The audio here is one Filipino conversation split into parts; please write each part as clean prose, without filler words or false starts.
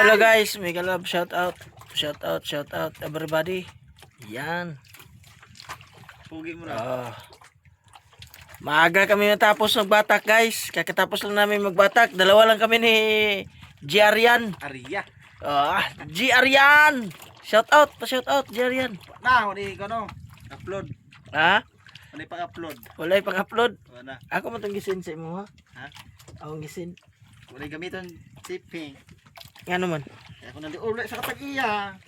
Hello guys, mega love, shout out everybody. Yan. Pugi mo na. Maaga kami natapos magbatak guys. Kakatapos lang namin magbatak. Dalawa lang kami ni G. Arian. Aria. G. Arian. Shout out G. Arian. Na, wala ko no. Upload. Ha? Wala pang-upload. Wala pang-upload. Wala. Ako mo itong gisin sa imo ha? Ha? Akong gisin. Wala gamiton tipping. Nga naman. Ako na ulit sa katag-iya.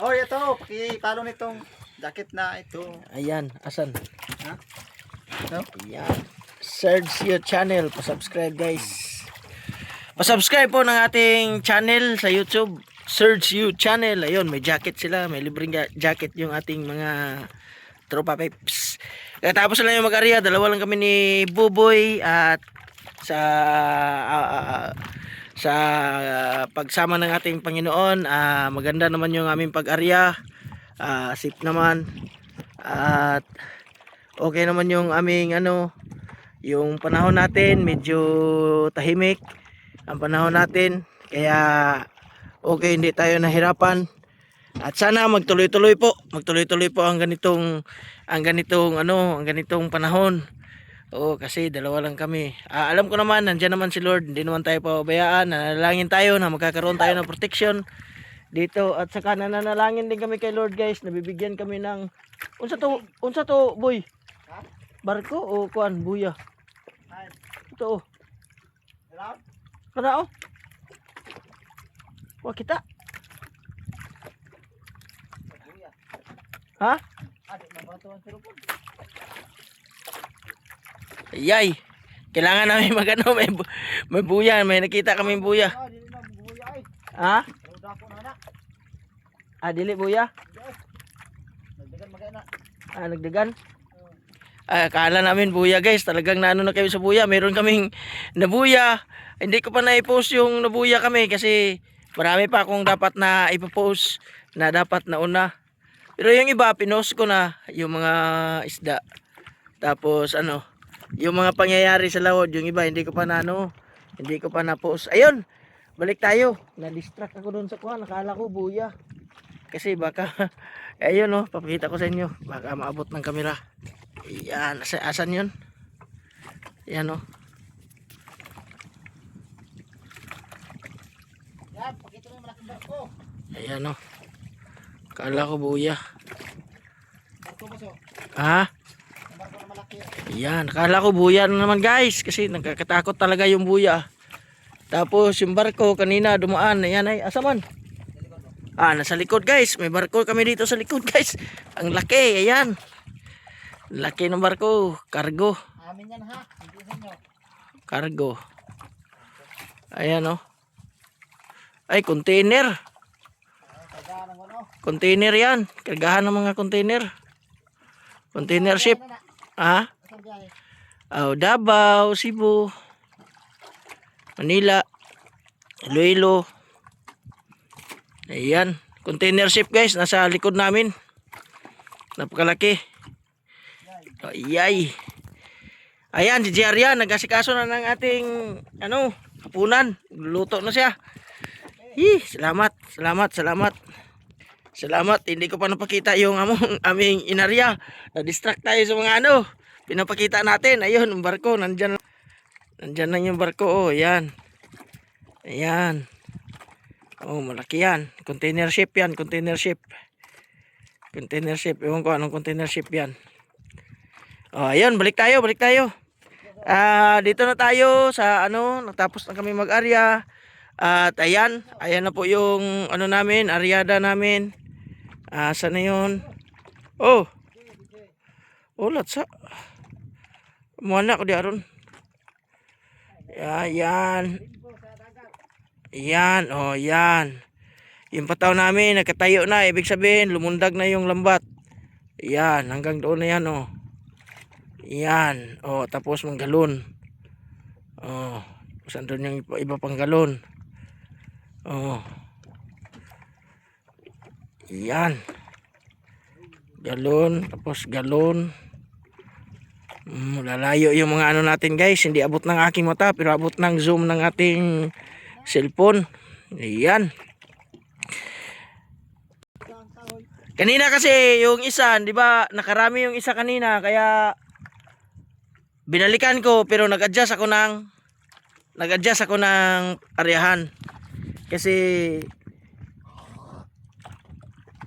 Oh, ito. Paki-follow nitong jacket na ito. Ayan, asan? Ha? Ito? Ayan. Search your channel. Pa-subscribe guys. Pa-subscribe po ng ating channel sa YouTube. Search you channel. Ayun, may jacket sila. May libreng jacket yung ating mga tropa peps. Tapos lang yung mag-area. Dalawa lang kami ni Buboy at sa pagsama ng ating Panginoon, maganda naman yung aming pag-arya, safe naman at okay naman yung aming yung panahon natin. Medyo tahimik ang panahon natin, kaya okay, hindi tayo nahirapan at sana magtuloy-tuloy po ang ganitong panahon. Oo, kasi dalawa lang kami. Alam ko naman, nandiyan naman si Lord. Hindi naman tayo pababayaan. Nanalangin tayo na magkakaroon tayo ng protection dito. At saka nanalangin din kami kay Lord guys. Nabibigyan kami ng... Unsa to boy? Barko o kuan? Buya? Ito o. Kada o? Wah kita? Ha? Yay, kailangan namin magano, may buya, may nakita kami buya. Ha? Dili buya? Nagdagan? Akala namin buya guys, talagang naano na kayo sa buya. Meron kaming nabuya. Hindi ko pa na-post yung nabuya kami kasi marami pa akong dapat na ipopost na dapat na una. Pero yung iba, pinost ko na yung mga isda. Tapos yung mga pangyayari sa lawod, yung iba hindi ko pa hindi ko pa na-post. Ayun, balik tayo. Na-distract ako doon sa kuha, nakala ko buya. Kasi baka ayun papakita ko sa inyo, baka maabot ng kamera. Ayan, asan yun? Ayan Yan, pakita mo yung malaking barko. Ayan kala ko buya. Barko ba so? Ha? Barko na malaki. Yan, nakala ko buya na naman guys kasi nagkakatakot talaga yung buya. Tapos yung barko kanina dumaan, ayan ay asaman. Nasa likod guys, may barko kami dito sa likod guys. Ang laki, ayan. Laki ng barko, cargo. Amin yan ha, hindi sa inyo. Cargo. Ayan Ay, container. Container yan, kargahan ng mga container. Container ship. Ha? Davao, Cebu, Manila, Iloilo. Ayan, container ship guys, nasa likod namin. Napakalaki. Ayay. Ayan, si Jarian, nag-asikaso na ng ating hapunan. Luto na siya. Salamat, hindi ko pa napakita yung aming inarya. Na-distract tayo sa mga pinapakita natin. Ayun, yung barko, nandyan na yung barko. Ayan. Ayan. Malaki yan. Container ship yan, container ship. Ewan ko anong container ship yan. Ayun, balik tayo. Dito na tayo sa natapos na kami mag-arya. At ayan na po yung namin, aryada namin. Saan na yun? Latsa. Muana ko di aron. Ayan. Yan. Yung pataw namin nakatayo na, ibig sabihin lumundag na yung lambat. Yan, hanggang doon na yan Yan. Tapos manggalon. Saan doon yung iba pang galon? Yan. Galon, tapos galon. Lalayo yung mga natin guys. Hindi abot ng aking mata, pero abot ng zoom ng ating cellphone. Ayan. Kanina kasi yung isa, di ba, nakarami yung isa kanina, kaya binalikan ko pero nag-adjust ako ng aryahan. Kasi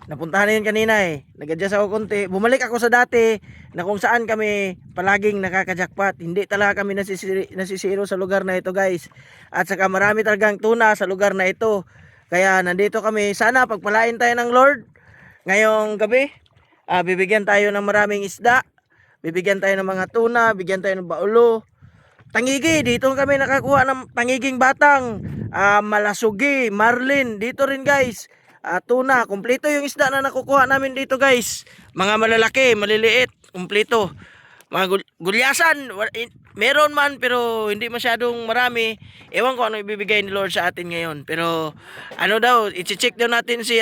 napuntahan na yun kanina eh. Nag-adjust ako konti. Bumalik ako sa dati na kung saan kami palaging nakaka-jackpot. Hindi talaga kami nasisiro sa lugar na ito, guys. At saka marami talagang tuna sa lugar na ito. Kaya nandito kami. Sana pagpalain tayo ng Lord ngayong gabi. Bibigyan tayo ng maraming isda. Bibigyan tayo ng mga tuna. Bigyan tayo ng baulo. Tangigi, dito kami nakakuha ng tangiging batang. Malasugi, marlin. Dito rin, guys. Tuna, kumpleto yung isda na nakukuha namin dito, guys. Mga malalaki, maliliit, kumpleto. Mga gulyasan, meron man pero hindi masyadong marami. Ewan ko ano ibibigay ni Lord sa atin ngayon. Pero ano daw, i-check daw natin si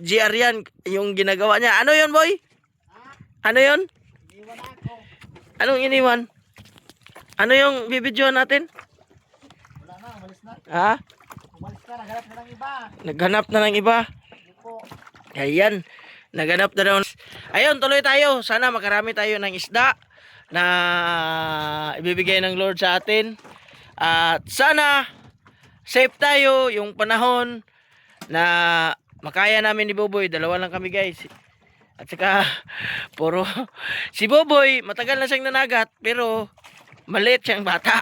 GR yan, yung ginagawa niya. Ano yon, boy? Ano yon? Anong iniwan? Ano yung bibidyoan natin? Wala na, umalis na. Ha? Umalis na, naghanap na ng iba. Naghanap na ng iba. Ayan. Naghanap na daw. Ayun, tuloy tayo. Sana makarami tayo ng isda na ibibigay ng Lord sa atin. At sana safe tayo yung panahon na makaya namin ni Boboy. Dalawa lang kami, guys. At saka puro si Boboy matagal na siyang nanagat pero maliit siyang bata.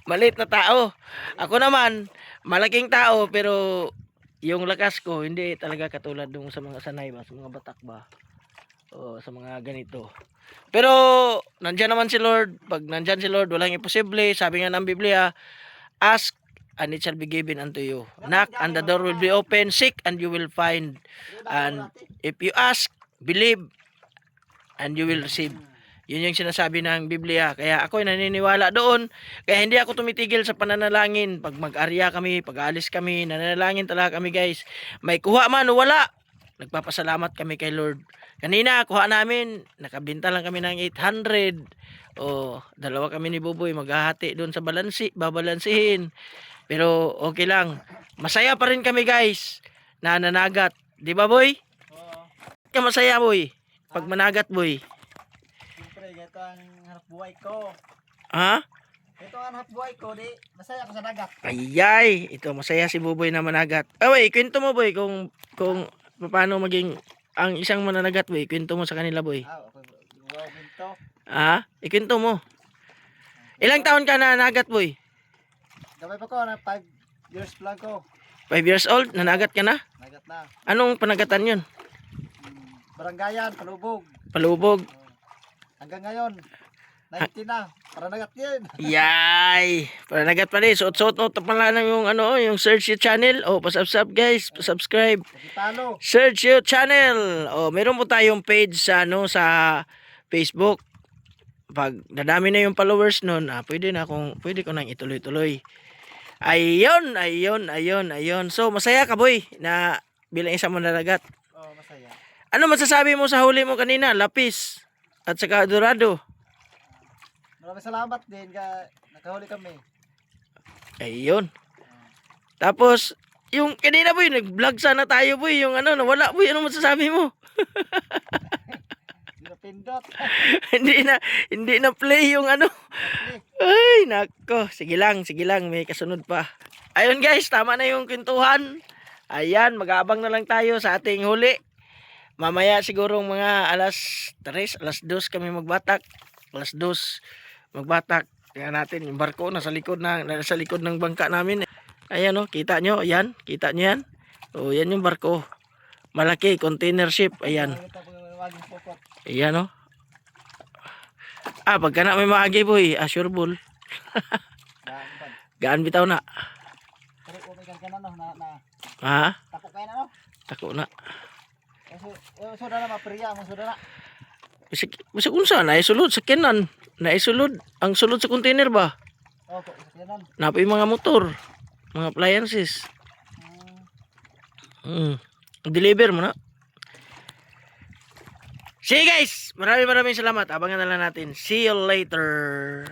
Maliit na tao. Ako naman malaking tao pero yung lakas ko hindi talaga katulad nung sa mga sanay ba, sa mga batak ba, o sa mga ganito. Pero nandyan naman si Lord. Pag nandyan si Lord walang imposible. Sabi nga ng Biblia, ask and it shall be given unto you. Knock and the door will be open. Seek and you will find. And if you ask, believe and you will receive. Yun yung sinasabi ng Biblia. Kaya ako ay naniniwala doon. Kaya hindi ako tumitigil sa pananalangin. Pag mag-arya kami, pag aalis kami, nananalangin talaga kami, guys. May kuha man o wala, nagpapasalamat kami kay Lord. Kanina, kuha namin, nakabinta lang kami ng 800. Dalawa kami ni Buboy, maghahati doon sa babalansihin. Pero okay lang. Masaya pa rin kami, guys, na nanagat. Di ba, boy? Oo. Ka masaya, boy. Pag managat, boy. Siyempre, ito ang hanap buhay ko. Ha? Ito ang hanap buhay ko, di masaya ako sa dagat. Ayay, ito masaya si Buboy na managat. Wait, kwento mo, boy, kung paano maging ang isang mananagat, boy. Kwento mo sa kanila, boy. Wow, ginto. Ikwento mo. Ilang taon ka na nanagat, boy? Gabay pa ko, na 5 years lang ko. 5 years old, nanagat ka na? Nagat na. Anong panagatan yun? Barangayan, Palubog. Palubog. Hanggang ngayon, 19 na. Para nagat yun. Yay! Pananagat pa rin. Suot-suot mo pala ng yung search your channel. Pa-subscribe, guys. Pa-subscribe. Pagkitalo. Search your channel. Meron po tayong page sa sa Facebook. Pag dadami na yung followers nun, pwede ko nang ituloy-tuloy. Ayun. So, masaya ka, boy, na bilang isang mananagat. Oo, masaya. Ano masasabi mo sa huli mo kanina? Lapis at saka dorado. Maraming salamat din ka nakahuli kami. Ayun. Tapos, yung kanina, boy, nag-vlog sana tayo, boy. Yung nawala, boy. Ano masasabi mo? Pinapindot. hindi na play yung Ay, nako. Sige lang. May kasunod pa. Ayun, guys. Tama na yung kwentuhan. Ayan, mag-aabang na lang tayo sa ating huli. Mamaya siguro mga alas 3, alas 2 kami magbatak. Alas 2 magbatak. Tingnan natin yung barko nasa likod ng bangka namin. Ayan, kita nyo. Ayan, kita nyo yan. Yan yung barko. Malaki, container ship. Ayan. Ayan, pagka na may maagi, boy, sure bull. Gaan bitaw na. Ha? Tako kayo na, no? Tako na. Suda na, mapriya mo, suda na. Bisa unsa na isulod sa kenan. Naisulod ang sulod sa container ba? Oo, sakyanan. Napa yung mga motor, mga appliances. Deliver mo na. Sige, guys, maraming salamat. Abangan na lang natin. See you later.